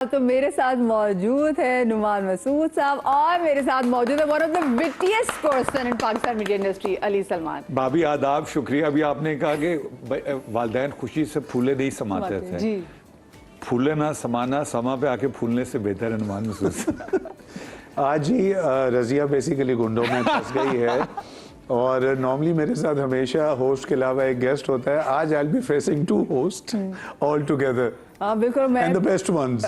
तो मेरे साथ मौजूद है नुमान मसूद साहब और मेरे साथ मौजूद है one of the wittiest person in Pakistan media industry Ali Salman. भाभी आदाब, शुक्रिया। अभी आपने कहा कि वालिदैन खुशी से फूले नहीं समाते थे जी। फूले ना समाना समा पे आके फूलने से बेहतर है नुमान मसूद। आज ही रजिया बेसिकली गुंडों में फंस गई है और नॉर्मली मेरे साथ हमेशा होस्ट के अलावा एक गेस्ट होता है। आज I will be facing to host all together. हाँ बिल्कुल, मैं and the best ones.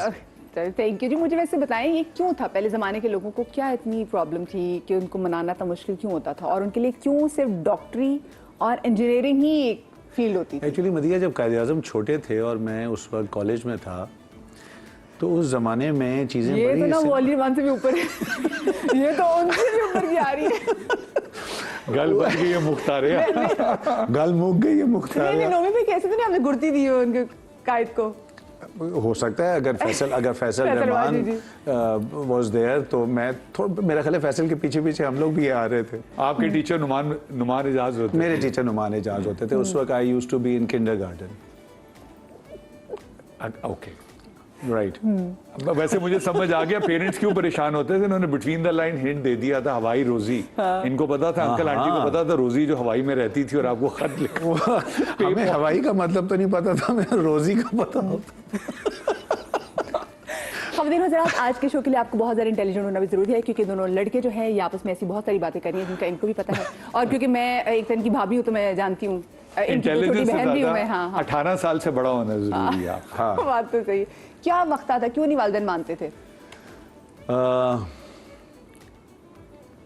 Thank you जी। मुझे वैसे बताएं ये क्यों था, पहले ज़माने के लोगों को क्या इतनी प्रॉब्लम थी कि उनको मनाना था मुश्किल क्यों होता था, और उनके लिए क्यों सिर्फ डॉक्टरी और इंजीनियरिंग ही एक फील्ड होती थी? एक्चुअली मदिया, जब कायदे आज़म छोटे थे और मैं उस वक्त कॉलेज में था तो उस ज़माने में चीज़ें ये बड़ी तो ना वॉली वन से भी ऊपर है। ये तो उनसे भी ऊपर की आ रही है। गल बन गई है मुख्तारिया। गल मुक गई है मुख्तारिया। नौवीं में कैसे तो नहीं हमने गुड़ती दी है उनके कायद को। हो सकता है अगर फैसल रहमान वाज देयर तो मैं थोड़ा, मेरा ख्याल है फैसल के पीछे पीछे हम लोग भी आ रहे थे। आपके टीचर नुमान एजाज होते? मेरे टीचर नुमान एजाज होते थे। उस वक्त I used to be in kindergarten. Okay right. वैसे मुझे समझ आ गया पेरेंट्स क्यों परेशान होते थे। इन्होंने बिटवीन द लाइन हिंट दे दिया था, हवाई रोजी। इनको पता था, अंकल आंटी को पता था रोजी जो हवाई में रहती थी और आपको खत लिखा। हमें हवाई का मतलब तो नहीं पता था, हमें रोजी का पता होता। ख़वातीन हज़रात, आज के शो के लिए आपको बहुत ज़्यादा इंटेलिजेंट होना भी ज़रूरी है, क्योंकि दोनों लड़के जो हैं ये आपस में ऐसी बहुत सारी बातें कर रही हैं जिनका इनको भी पता है, और क्योंकि मैं एक तरह की भाभी हूँ तो मैं जानती हूँ, इंटेलिजेंस से बहन भी हूँ मैं। ज़्यादा हाँ 18 साल से बड़ा होना जरूरी है। हाँ, बात तो सही। क्या वक्त था, क्यों नहीं वालिदैन मानते थे?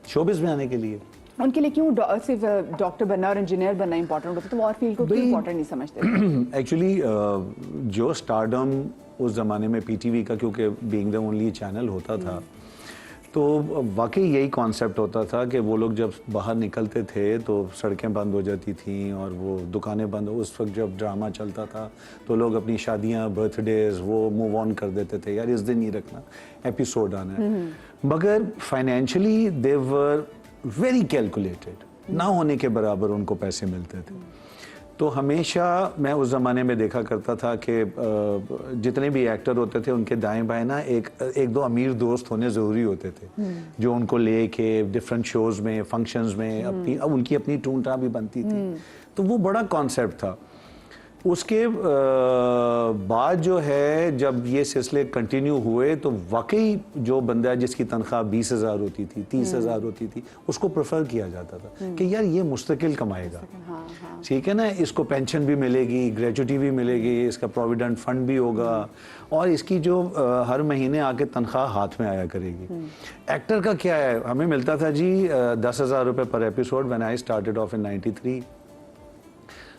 शोबिज़ में आने के लिए उनके लिए क्यों सिर्फ डॉक्टर बनना और इंजीनियर बनना इंपॉर्टेंट होता था, वो और फील्ड को क्यों इंपॉर्टेंट नहीं समझते थे? एक्चुअली जो स्टारडम उस ज़माने में पीटीवी का, क्योंकि बीइंग द ओनली चैनल होता था, तो वाकई यही कॉन्सेप्ट होता था कि वो लोग जब बाहर निकलते थे तो सड़कें बंद हो जाती थीं और वो दुकानें बंद। उस वक्त जब ड्रामा चलता था तो लोग अपनी शादियां, बर्थडेज वो मूव ऑन कर देते थे, यार इस दिन ही रखना, एपिसोड आना है। मगर financially they were very calculated. ना होने के बराबर उनको पैसे मिलते थे। तो हमेशा मैं उस ज़माने में देखा करता था कि जितने भी एक्टर होते थे उनके दाएं बाएं ना एक दो अमीर दोस्त होने ज़रूरी होते थे, जो उनको ले के डिफरेंट शोज़ में, फंक्शंस में उनकी अपनी टूंटा भी बनती थी। तो वो बड़ा कॉन्सेप्ट था। उसके बाद जो है जब ये सिलसिले कंटिन्यू हुए तो वाकई जो बंदा जिसकी तनख्वाह 20,000 होती थी, 30,000 होती थी, उसको प्रेफर किया जाता था कि यार ये मुस्तकिल कमाएगा, ठीक है ना, इसको पेंशन भी मिलेगी, ग्रेजुटी भी मिलेगी, इसका प्रोविडेंट फंड भी होगा और इसकी जो हर महीने आके तनख्वाह हाथ में आया करेगी। एक्टर का क्या है, हमें मिलता था जी 10,000 रुपये पर episode when I started off in 93।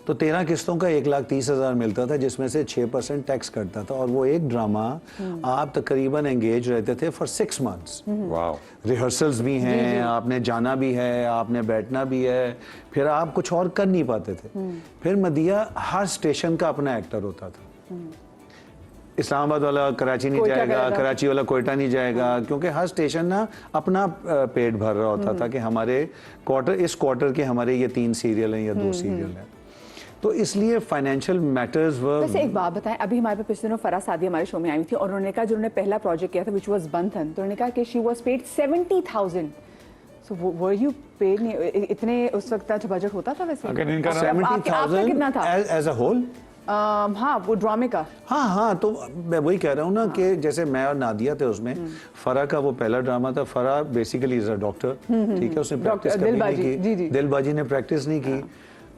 तो 13 किस्तों का 1,30,000 मिलता था, जिसमें से 6% टैक्स कटता था, और वो एक ड्रामा आप तकरीबन एंगेज रहते थे फॉर 6 मंथ्स। रिहर्सल्स भी हैं, आपने जाना भी है, आपने बैठना भी है, फिर आप कुछ और कर नहीं पाते थे। फिर मदिया हर स्टेशन का अपना एक्टर होता था। इस्लामाबाद वाला कराची नहीं जाएगा, कराची वाला कोयटा नहीं जाएगा, क्योंकि हर स्टेशन ना अपना पेट भर रहा होता था कि हमारे इस क्वार्टर के हमारे ये 3 सीरियल हैं या 2 सीरियल हैं। तो इसलिए फाइनेंशियल मैटर्स वर। वैसे एक बात बताएं, अभी हमारे पिछले दिनों फराह सादी हमारे शो में आई थी और उन्होंने कहा जो उन्होंने पहला प्रोजेक्ट किया था विच वाज बंधन, तो उन्होंने कहा कि she was paid 70,000। So were you paid इतने उस वक्त जो बजट होता था? वैसे अगर इनका 70,000 कितना था एज अ होल? हाँ वो ड्रामे का। हाँ, तो मैं वही कह रहा हूँ ना कि जैसे मैं और नादिया थे उसमें, फरा का वो पहला ड्रामा था। फरा बेसिकली इज अ डॉक्टर, ठीक है, उसने प्रैक्टिस कभी नहीं की, दिलबाजी ने प्रैक्टिस नहीं की।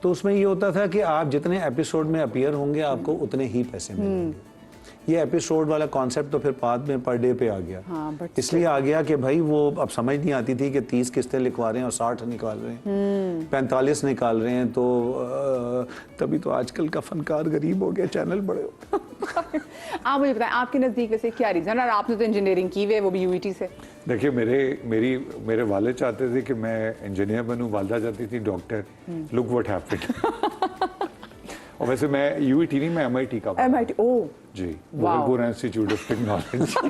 तो उसमें ये होता था कि आप जितने एपिसोड में अपीयर होंगे आपको उतने ही पैसे मिलेंगे। ये एपिसोड वाला कॉन्सेप्ट तो फिर बाद में पर डे पे आ गया। इसलिए आ गया कि भाई वो अब समझ नहीं आती थी कि 30 किस्तें लिखवा रहे हैं और 60 निकाल रहे हैं, 45 निकाल रहे हैं। तो तभी तो आजकल का फनकार गरीब हो गया, चैनल बड़े हो गए। आप मुझे बताएं, आपके नज़दीक वैसे क्या रीज़न? और आपने तो इंजीनियरिंग की है, वो भी यूईटी से। देखिए मेरे वाले चाहते थे कि मैं इंजीनियर बनूं, वालदा चाहती थी डॉक्टर। Look what happened. और वैसे मैं यूईटी नहीं, मैं एमआईटी का। एमआईटी, ओह जी, गोरखपुर इंस्टीट्यूट ऑफ टेक्नोलॉजी।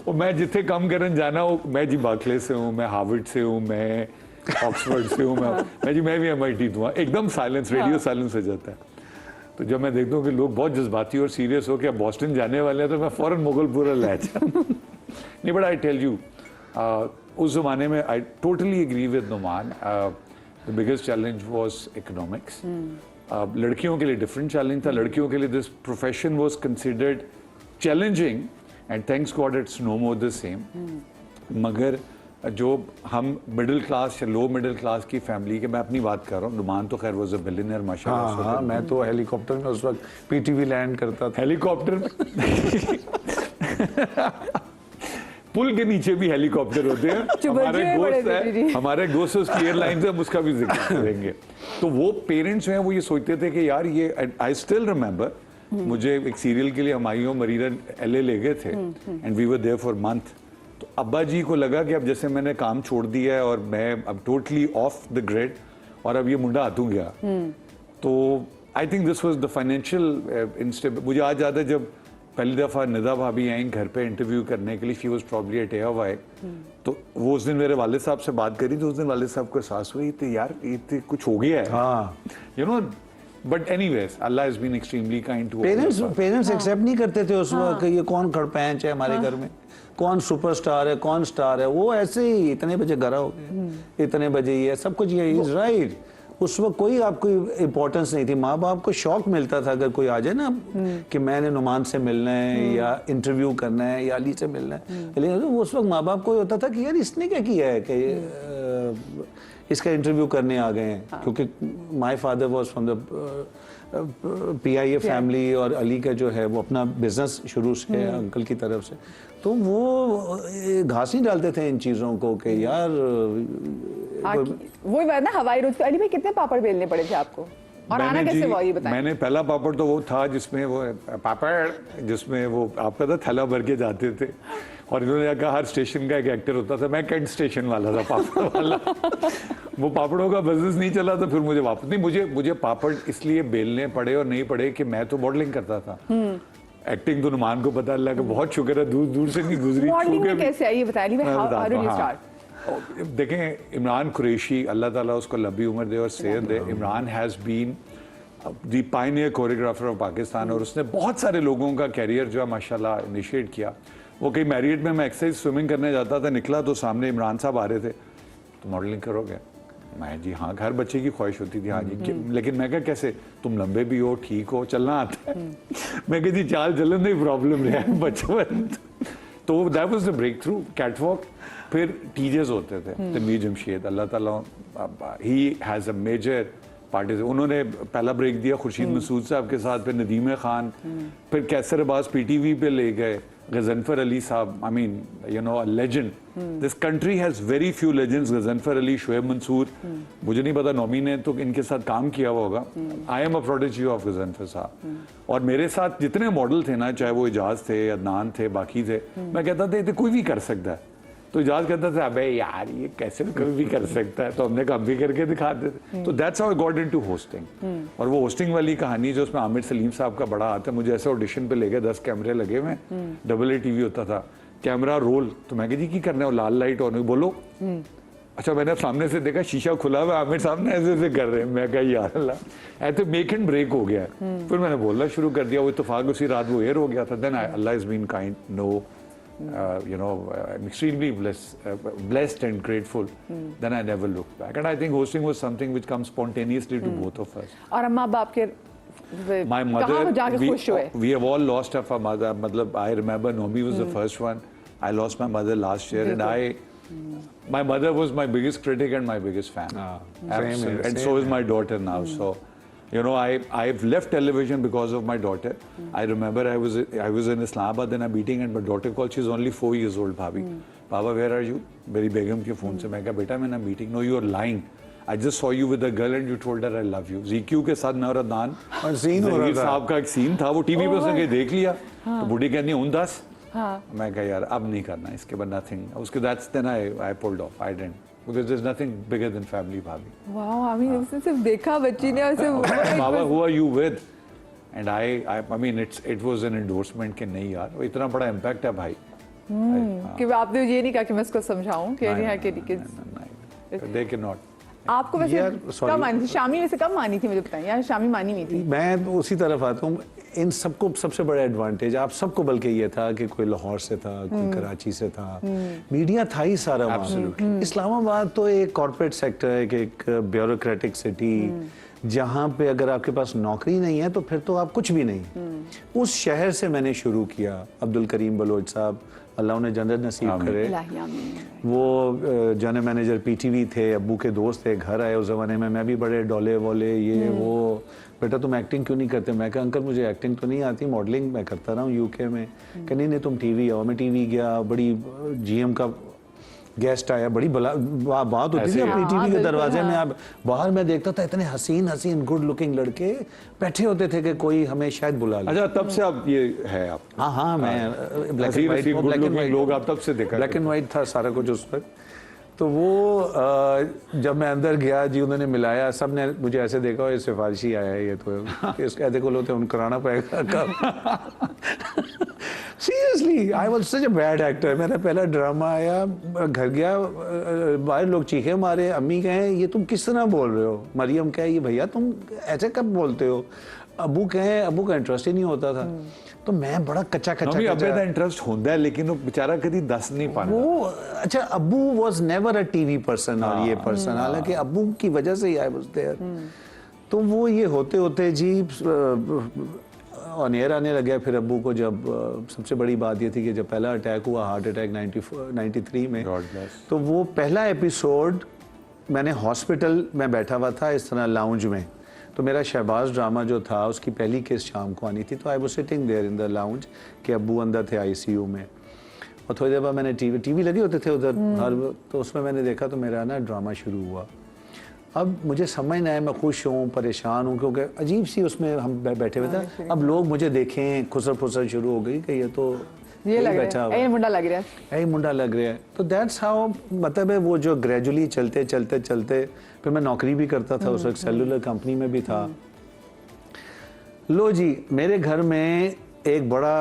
और मैं जिथे काम करन जाना वो मैं जी बार्कले से हूँ, मैं हार्वर्ड से हूँ, मैं ऑक्सफोर्ड से हूँ, मैं जी मैं भी एमआईटी दूँ। एकदम साइलेंस, रेडियो साइलेंस हो जाता है। तो जब मैं देखता हूँ कि लोग बहुत जज्बाती और सीरियस हो के बॉस्टन जाने वाले हैं तो मैं फ़ौरन मुगलपुरा ले जाता हूँ। नहीं, बट आई टेल यू, उस ज़माने में I totally agree with Numan, the biggest challenge was economics. लड़कियों के लिए डिफरेंट चैलेंज था, लड़कियों के लिए this profession was considered challenging and thanks god it's no more the same. मगर जो हम मिडिल क्लास या लो मिडिल क्लास की फैमिली के, मैं अपनी बात कर रहा हूँ, नुमान तो खैर वाज अ बिलियनियर माशाल्लाह। हाँ, मैं तो हेलीकॉप्टर में उस वक्त पीटीवी लैंड करता था। हेलीकॉप्टर पुल के नीचे भी हेलीकॉप्टर होते हैं। हमारे दोस्त उसकी एयरलाइंस है, हम उसका भी जिक्र करेंगे। तो वो पेरेंट्स हैं, वो ये सोचते थे कि यार ये, आई स्टिल रिमेंबर, मुझे एक सीरियल के लिए हमारी मरीरा LA ले गए थे and we were there for month. तो अब्बा जी को लगा कि अब जैसे मैंने काम छोड़ दिया है और मैं अब टोटली ऑफ द ग्रिड और अब ये मुंडा हाथों गया, तो I think this was the financial instable. मुझे आज याद है जब पहली दफ़ा निदा भाभी आई घर पे इंटरव्यू करने के लिए, she was probably eight ARY, तो वो उस दिन मेरे वालिद साहब से बात करी, तो उस दिन वालिद साहब को एहसास हुई तो यार ये तो कुछ हो गया है। हाँ, you know, but anyways Allah has been extremely kind to parents accept नहीं करते थे उस वक्त, ये कौन खड़पैंच है हमारे घर में, कौन सुपरस्टार है, कौन स्टार है। वो ऐसे ही इतने बजे घर आओगे, इतने बजे ये सब कुछ, ये इज राइट। उस वक्त कोई आपको इम्पोर्टेंस नहीं थी। माँ बाप को शौक मिलता था अगर कोई आ जाए ना कि मैंने नुमान से मिलना है या इंटरव्यू करना है या अली से मिलना है, लेकिन उस वक्त माँ बाप को होता था कि यार इसने क्या किया है कि इसका इंटरव्यू करने आ गए हैं। क्योंकि my father was from the PIA family और अली का जो है वो अपना बिजनेस शुरू से अंकल की तरफ से, तो वो घास नहीं डालते थे इन चीज़ों को कि यार वही बात ना, हवाई रोज पे। अली भाई कितने पापड़ बेलने पड़े थे आपको और आना कैसे हुआ, ये बताएं। मैंने पहला पापड़ तो वो था जिसमें वो पापड़, जिसमें वो आपका था थैला भर के जाते थे, और इन्होंने कहा हर स्टेशन का एक एक्टर होता था, मैं कैंट स्टेशन वाला था, पापड़ वाला। वो पापड़ों का बिजनेस नहीं चला तो फिर मुझे वापस नहीं, मुझे पापड़ इसलिए बेलने पड़े और नहीं पड़े कि मैं तो मॉडलिंग करता था। एक्टिंग तो नुमान को पता लगा, बहुत शुक्र है दूर दूर से नहीं गुजरी। मॉडलिंग में कैसे आई, ये बताइए। How did you start? देखें, इमरान कुरैशी, अल्लाह ताला उसको लंबी उम्र दे और सेहत दे, Imran has been the pioneer choreographer of Pakistan, और उसने बहुत सारे लोगों का कैरियर जो है माशाल्लाह इनिशिएट किया। वो कई मैरिड में मैं एक्सरसाइज स्विमिंग करने जाता था, निकला तो सामने इमरान साहब आ रहे थे, तो मॉडलिंग करोगे? मैं जी हाँ, हर बच्चे की ख्वाहिश होती थी हाँ जी। लेकिन मैं क्या, कैसे, तुम लंबे भी हो, ठीक हो, चलना आता है। मैं कह जी चाल चलन नहीं प्रॉब्लम रहा बचपन। तो that was the break through, catwalk. फिर टीजेस होते थे, तमीर जमशेद, अल्लाह ताला, he has a major party. उन्होंने पहला ब्रेक दिया खुर्शीद मसूद साहब के साथ, फिर नदीम खान, फिर कैसर अब्बास PTV पे ले गए, गजनफर अली साहब, I mean you know, a legend. This country has very few legends, Ghazanfar Ali, Shoaib Mansoor. मुझे नहीं पता नौमी ने तो इनके साथ काम किया हुआ होगा। I am a prodigy of Ghazanfar साहब। और मेरे साथ जितने मॉडल थे ना, चाहे वो एजाज थे, अदनान थे, बाकी थे, मैं कहता था ये कोई भी कर सकता है। तो इजाज कहता था अबे यार ये कैसे कोई भी कर सकता है, तो हमने काम भी करके दिखाते थे। तो that's how I got into hosting. और वो होस्टिंग वाली कहानी जो उसमें आमिर सलीम साहब का बड़ा हाथ है, मुझे ऐसे ऑडिशन पे ले गए, 10 कैमरे लगे हुए, AA TV होता था, कैमरा रोल, तो मैं कह जी की करना है, लाल लाइट और बोलो। अच्छा, मैंने सामने से देखा शीशा खुला हुआ, आमिर साहब ने ऐसे ऐसे कर रहे हैं, मैं कहा यार अल्लाह, ऐसे मेक एंड ब्रेक हो गया। फिर मैंने बोलना शुरू कर दिया, वो इत्तेफाक उसी रात वो एयर हो गया था। Then Allah is been kind, no you know, I'm extremely blessed and grateful. Then I never looked back, and I think hosting was something which comes spontaneously to both of us. और अम्मा बाप के, my mother, जाके खुश हुए? we have all lost our mother. मतलब I remember Nomi was the first one. I lost my mother last year, and my mother was my biggest critic and my biggest fan. Absolutely. And so is my daughter now. So you know, I've left television because of my daughter. I remember I was in Islamabad, then I'm meeting, and my daughter called. She's only 4 years old. Bhabhi, Papa, where are you? मेरी बेगम के phone से मैं कहा बेटा मैं ना meeting. No, you are lying. I just saw you with a girl and you told her I love you. ZQ के साथ मैं और अदनान, जहीर साहब का एक सीन था, वो टीवी पे उसने कहीं देख लिया, तो बूढ़ी कहनी हूं दस। मैं कहा यार अब नहीं करना इसके बाद, nothing. उसके that's then I pulled off. I didn't. Because there's nothing bigger than family, Bhabhi. Wow, I mean, उसने सिर्फ देखा बच्ची ने और सिर्फ Baba, who are you with? And I mean, it was an endorsement कि नहीं यार, वो इतना बड़ा impact है भाई। कि आपने ये नहीं कहा कि मैं इसको समझाऊं कि नहीं है कि नहीं, they cannot. आपको वैसे यार, sorry. कब मानी थी शामी? वैसे कब मानी थी मुझे बताइए यार, शामी मानी नहीं थी। मैं उसी तरफ आता हूँ। इन सबको सबसे बड़ा एडवांटेज आप सबको बल्कि ये था कि कोई लाहौर से था, कोई कराची से था, मीडिया था ही सारा वहाँ। इस्लामाबाद तो एक कॉर्पोरेट सेक्टर है, एक ब्यूरोक्रेटिक सिटी, जहाँ पे अगर आपके पास नौकरी नहीं है तो फिर तो आप कुछ भी नहीं। उस शहर से मैंने शुरू किया। अब्दुल करीम बलोच साहब, अल्लाह उन्हें जन्नत नसीब करे, इलाही आमीन। वो जनरल मैनेजर पीटीवी थे, अब्बू के दोस्त थे, घर आए उस ज़माने में, मैं भी बड़े डोले वोले ये वो, बेटा तुम एक्टिंग क्यों नहीं करते? मैं कहा अंकल मुझे एक्टिंग तो नहीं आती, मॉडलिंग मैं करता रहा हूँ यूके में। कि नहीं तुम टीवी आओ। मैं टीवी गया, बड़ी जीएम का गेस्ट आया, बड़ी बात होती थी अपनी टीवी के दरवाजे में। आप बाहर मैं देखता था इतने हसीन हसीन गुड लुकिंग लड़के बैठे होते थे कि कोई हमें शायद बुला ले। अच्छा, तब से आप ये है आप? हाँ, मैं ब्लैक एंड वाइट लोग आप तब से देखा? ब्लैक एंड वाइट था सारा कुछ उस वक्त। तो वो जब मैं अंदर गया जी, उन्होंने मिलाया, सब ने मुझे ऐसे देखा, और ये सिफारिशी आया है, ये तो इसके ऐसे को लोग कराना पड़ेगा कब। Seriously I was such a bad actor. मेरा पहला ड्रामा आया, घर गया, बाहर लोग चीखे मारे, अम्मी कहें ये तुम किस तरह बोल रहे हो, मरियम कहे ये भैया तुम ऐसे कब बोलते हो, अबू कहें, अबू का इंटरेस्ट ही नहीं होता था। तो मैं बड़ा कच्चा अबे इंटरेस्ट होता है, लेकिन वो बेचारा कभी दस नहीं पाना वो। अच्छा, Abu was never a TV person और ये पर्सन, हालांकि अबू की वजह से ही आई वाज देयर। तो वो ये होते होते जी ऑन एयर आने लगे। फिर अब्बू को जब सबसे बड़ी बात ये थी कि जब पहला अटैक हुआ, हार्ट अटैक 93 में, तो वो पहला एपिसोड मैंने हॉस्पिटल में बैठा हुआ था इस तरह लाउंज में। तो मेरा शहबाज ड्रामा जो था उसकी पहली किस्त शाम को आनी थी, तो I was sitting there in the lounge कि अब्बू अंदर थे आईसीयू में। और थोड़ी देर बाद मैंने टीवी लगे होते थे उधर हर, तो उसमें मैंने देखा तो मेरा ना ड्रामा शुरू हुआ। अब मुझे समझ नहीं आया, मैं खुश हूँ परेशान हूँ, क्योंकि अजीब सी उसमें हम बैठे हुए थे। अब लोग मुझे देखें, खुसर फुसर शुरू हो गई कि ये तो ये लग रहा है, ये मुंडा लग रहा है, यही मुंडा लग रहा है। तो दैट्स हाउ, मतलब है वो जो ग्रेजुअली चलते चलते चलते, फिर मैं नौकरी भी करता था उस वक्त, सेलुलर कंपनी में भी था। लो जी, मेरे घर में एक बड़ा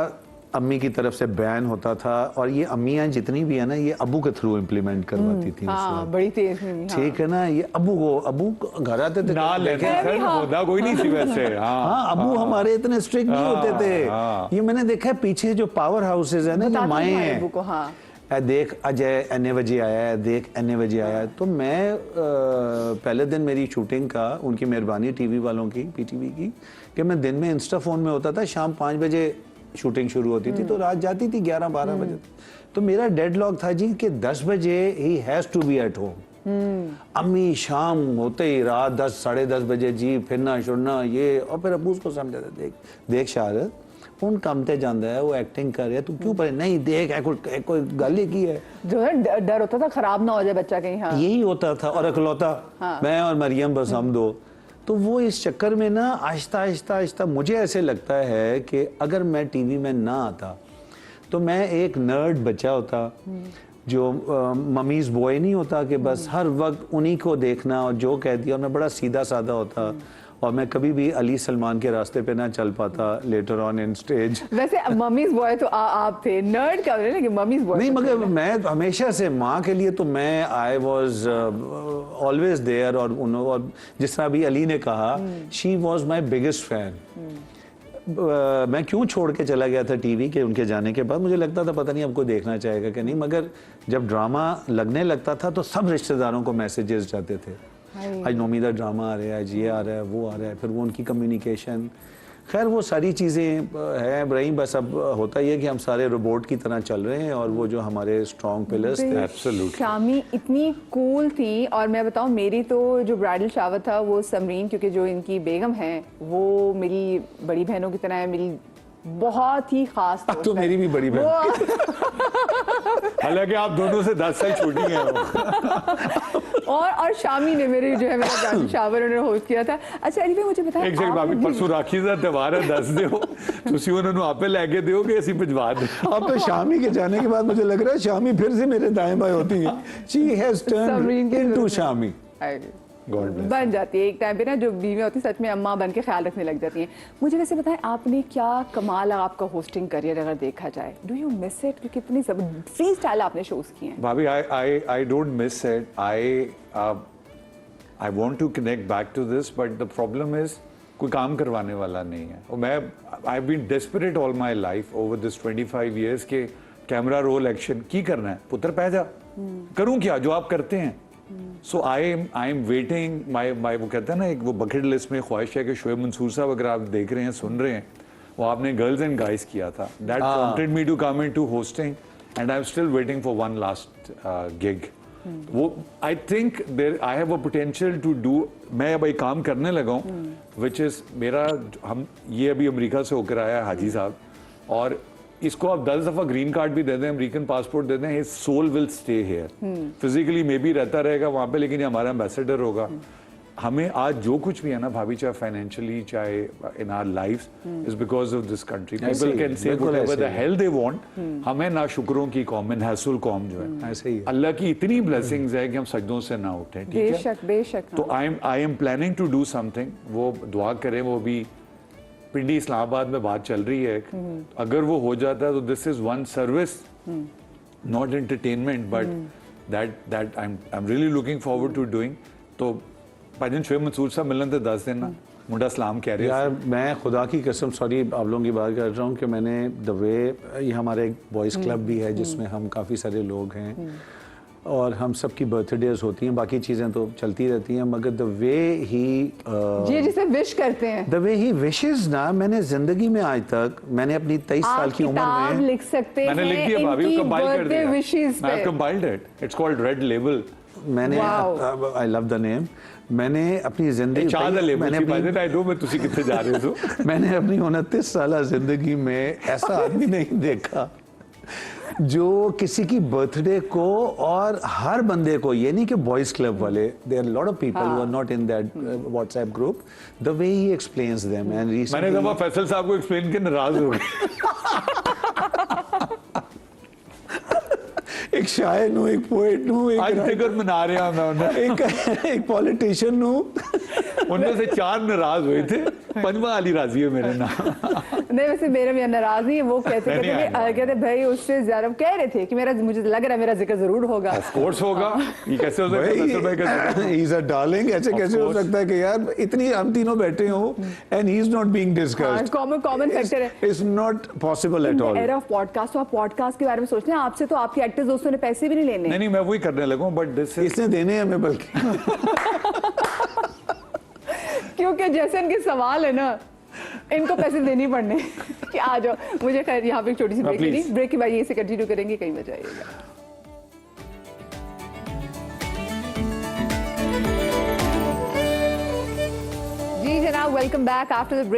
अम्मी की तरफ से बैन होता था, और ये अम्मियाँ जितनी भी है ना, ये अबू के थ्रू इम्प्लीमेंट करवाती थी। हाँ, बड़ी तेज में, हाँ। ठीक है ना, ये अबू घर आते थे ना, लेकिन होता कोई नहीं थी वैसे। हाँ, अबू हमारे इतने स्ट्रिक्ट नहीं होते थे। ये मैंने देखा है पीछे जो पावर हाउसेज है ना, जो माए हैं, देख अजय एने बजे आया है, देख एने बजे आया है। तो मैं पहले दिन मेरी शूटिंग का, उनकी मेहरबानी टीवी वालों की, पीटीवी की, कि मैं दिन में इंस्टा फोन में होता था, शाम 5 बजे शूटिंग शुरू होती थी, तो रात जाती थी 11-12 बजे। तो मेरा डेडलॉक था जी कि 10 बजे he has to be at home. अम्मी शाम होते ही रात 10 साढ़े 10 बजे जी फिरना शुरना ये, और फिर अबू उसको समझाते, देख शारद कौन काम ते जाता है, वो एक्टिंग कर रहा है, तू क्यों परे नहीं, देख कोई गाली की है, जो है डर होता था खराब ना हो जाए बच्चा कहीं। हाँ, यही होता था। और अकलौता मैं और मरियम, बस हम दो। तो वो इस चक्कर में ना आहिस्ता आहिस्ता आहिस्ता मुझे ऐसे लगता है कि अगर मैं टीवी में ना आता तो मैं एक नर्ड बच्चा होता, जो मम्मीज़ बॉय नहीं होता कि बस हर वक्त उन्हीं को देखना और जो कह दिया। और मैं बड़ा सीधा साधा होता, और मैं कभी भी अली सलमान के रास्ते पे ना चल पाता लेटर ऑन इन स्टेज। वैसे मम्मीज बॉय तो आप थे, नर्ड क्या बोले ना कि मम्मीज बॉय नहीं, मगर मैं हमेशा से माँ के लिए तो मैं आई वॉज ऑलवेज देयर। और जिस तरह अभी अली ने कहा, she was my biggest fan. मैं क्यों छोड़ के चला गया था टीवी के उनके जाने के बाद, मुझे लगता था पता नहीं अब कोई देखना चाहेगा कि नहीं, मगर जब ड्रामा लगने लगता था तो सब रिश्तेदारों को मैसेजेस जाते थे, आज नोमीदा ड्रामा आ रहा है, आज ये आ रहा है, वो आ रहा है। फिर वो उनकी कम्युनिकेशन, खैर वो सारी चीज़ें हैं रही। बस अब होता ही है कि हम सारे रोबोट की तरह चल रहे हैं, और वो जो हमारे स्ट्रॉन्ग पिलर्स थे। एब्सोल्युटली। शामी इतनी कूल थी, और मैं बताऊं मेरी तो जो ब्राइडल शावर था वो समरीन, क्योंकि जो इनकी बेगम है वो मेरी बड़ी बहनों की तरह है, मेरी बहुत ही खास दोस्त तो मेरी भी बड़ी बहन, हालांकि आप दोनों से 10 साल छोटी हैं। और शामी ने मेरे जो है मेरा ब्राइडल शावर उन्होंने होस्ट किया था। अच्छा अली भाई मुझे बताएं, एक सेकंड भाभी, परसों राखी दा त्योहार है, दस दियो तुसी उन्होंने आपे लेके दियो कि ਅਸੀਂ भिजवा दे। अब तो शामी के जाने के बाद मुझे लग रहा है शामी फिर से मेरे दाएं बाएं होती है। She has turned into Shami. बन जाती है एक टाइम पे ना, जो बीवी होती है सच में अम्मा बन के ख्याल रखने लग जाती हैं। मुझे वैसे बताएं, आपने क्या कमाल है आपका होस्टिंग करियर अगर देखा जाए, डू यू मिस इट? क्योंकि इतनी सब फ्री स्टाइल आपने शोज किए हैं। भाभी, I don't miss it. I want to connect back to this but the problem is कोई काम करवाने वाला नहीं है और मैं I been desperate all my life over this 25 years के कैमरा रोल एक्शन की करना है पुत्र पै जा करूं क्या जो आप करते हैं सो आई एम वेटिंग माई वो कहते हैं ना एक वो बकेट लिस्ट में ख्वाहिश है कि शोएब मंसूर साहब अगर आप देख रहे हैं सुन रहे हैं वो आपने गर्ल्स एंड गाइज किया था that prompted me to come in to hosting and I am still waiting for one last gig वो I think there I have a potential to do मैं अब एक काम करने लगा हूँ विच इज मेरा हम ये अभी अमेरिका से होकर आया है हाजी साहब और इसको आप 10 दफा ग्रीन कार्ड भी दे दें अमेरिकन पासपोर्ट दे दें his soul will stay here physically मे भी रहता रहेगा वहां पे लेकिन ये हमारा एम्बेसडर होगा हमें आज जो कुछ भी है ना भाभी चाहे फाइनेंशियली चाहे in our lives is because of this country people can say whatever the hell they want हमें ना शुक्रों की कौम में हैसुल कौम जो है ऐसे ही अल्लाह की इतनी ब्लेसिंग्स है कि हम सजदों से ना उठें ठीक है बेशक बेशक तो I am planning to do something वो दुआ करें वो भी पिंडी इस्लामाबाद में बात चल रही है अगर वो हो जाता है तो this is one service not entertainment but that I am really looking forward to doing तो भाईजान शोएब मंसूर साहब मिलन तो 10 दिन ना मुंडा सलाम कह रहे हैं यार मैं खुदा की कसम सॉरी आप लोगों की बात कर रहा हूँ कि मैंने द वे ये हमारा एक बॉयज़ क्लब भी है जिसमें हम काफ़ी सारे लोग हैं और हम सबकी बर्थडेज होती हैं बाकी चीज़ें तो चलती रहती हैं मगर द वे ही जी जिसे विश करते हैं द वे ही विशेस ना मैंने जिंदगी में आज तक मैंने अपनी 23 साल की उम्र किताब में लिख सकते मैंने हैं लिख दिया भाभी इनकी को कंपाइल कर बर्थडे दिया विशेस मैं पे compiled it it's called red label मैंने Wow. I love the name मैंने अपनी जिंदगी चाह द लेबल मैंने सी अपनी भाईजान आई नो मैं तुसी किथे जा रहे हो मैंने अपनी 29 साल जिंदगी में ऐसा आदमी नहीं देखा जो किसी की बर्थडे को और हर बंदे को ये नहीं कि बॉयज क्लब वाले there lot of people who are not in that WhatsApp group the way he explains them and मैंने दफा फैसल साहब को एक्सप्लेन के नाराज हो गए एक शायर नु एक पोएट नु आज एक तक मना रहा हूं मैं उन्हें एक पॉलिटिशियन नु उनमें से 4 नाराज हुए थे पंजवा अली राजी है मेरे नाम नहीं वैसे मेरे भी नाराज नहीं है वो कहते भाई उससे ज्यादा कह रहे थे कि मेरा मुझे लग रहा है मेरा जिक्र जरूर होगा ऑफ कोर्स होगा ये कैसे हो सकता है फैसल भाई का ही इज अ डार्लिंग ऐसे कैसे हो सकता है कि यार इतनी हम तीनों बैठे हो and he is not being discussed common factor है it's not possible at all era of podcast तो आप पॉडकास्ट के बारे में सोच रहे हैं आपसे तो आपके एक्टर्स दोस्तों ने पैसे भी नहीं लेने नहीं मैं वही करने लगा हूं बट दिस इज इसने देने हैं हमें बल्कि क्योंकि जैसे इनके सवाल है ना इनको पैसे देने ही पड़ने कि आ जाओ मुझे खैर यहाँ पे एक छोटी सी ब्रेक लेनी ब्रेक के बाद यहीं से कंटिन्यू करेंगे कहीं बच जाइएगा जी जनाब welcome back after the break